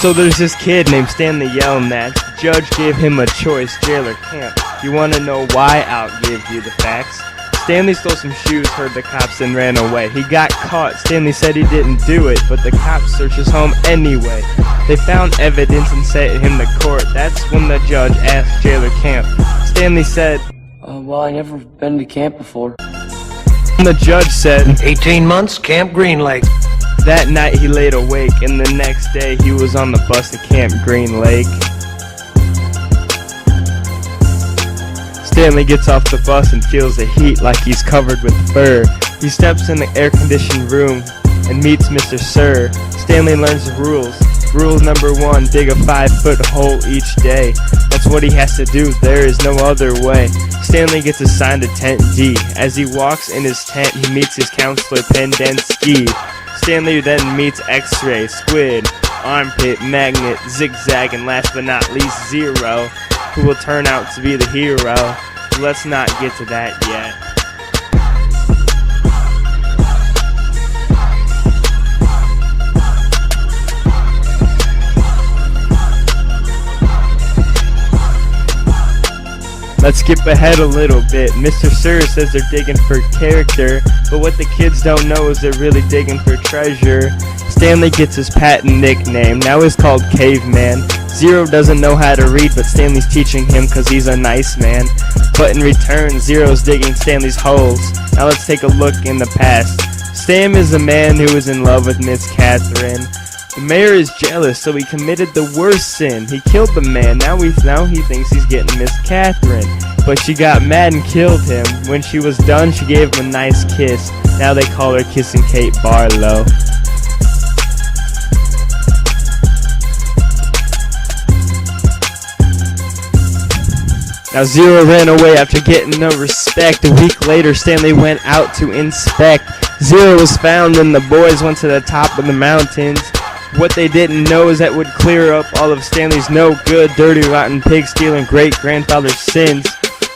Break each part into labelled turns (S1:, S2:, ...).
S1: So there's this kid named Stanley Yelnats. The judge gave him a choice, jail or camp. You wanna know why? I'll give you the facts. Stanley stole some shoes, heard the cops, and ran away. He got caught. Stanley said he didn't do it, but the cops searched his home anyway. They found evidence and sent him to court. That's when the judge asked jail or camp. Stanley said,
S2: well, I never been to camp before.
S1: And the judge said,
S3: 18 months, Camp Green Lake.
S1: That night he laid awake, and the next day he was on the bus to Camp Green Lake. Stanley gets off the bus and feels the heat like he's covered with fur. He steps in the air-conditioned room and meets Mr. Sir. Stanley learns the rules. Rule number 1, dig a 5-foot hole each day. That's what he has to do, there is no other way. Stanley gets assigned to Tent D. As he walks in his tent, he meets his counselor, Pendenski. Stanley then meets X-Ray, Squid, Armpit, Magnet, Zigzag, and last but not least, Zero, who will turn out to be the hero. Let's not get to that yet. Let's skip ahead a little bit. Mr. Sir says they're digging for character, but what the kids don't know is they're really digging for treasure. Stanley gets his patent nickname, now he's called Caveman. Zero doesn't know how to read, but Stanley's teaching him cause he's a nice man. But in return, Zero's digging Stanley's holes. Now let's take a look in the past. Stam is a man who is in love with Miss Catherine. The mayor is jealous, so he committed the worst sin. He killed the man. Now he thinks he's getting Miss Catherine. But she got mad and killed him. When she was done, she gave him a nice kiss. Now they call her Kissing Kate Barlow. Now Zero ran away after getting no respect. A week later, Stanley went out to inspect. Zero was found and the boys went to the top of the mountains. What they didn't know is that would clear up all of Stanley's no good, dirty, rotten, pig-stealing great-grandfather's sins.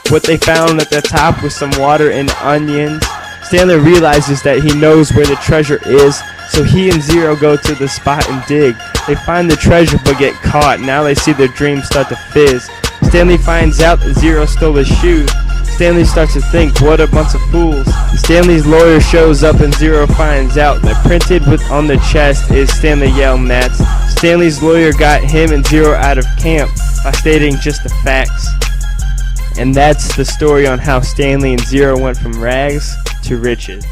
S1: What they found at the top was some water and onions. Stanley realizes that he knows where the treasure is, so he and Zero go to the spot and dig. They find the treasure but get caught. Now they see their dreams start to fizz. Stanley finds out that Zero stole his shoes. Stanley starts to think, what a bunch of fools. Stanley's lawyer shows up and Zero finds out that printed on the chest is Stanley Yelnats. Stanley's lawyer got him and Zero out of camp by stating just the facts. And that's the story on how Stanley and Zero went from rags to riches.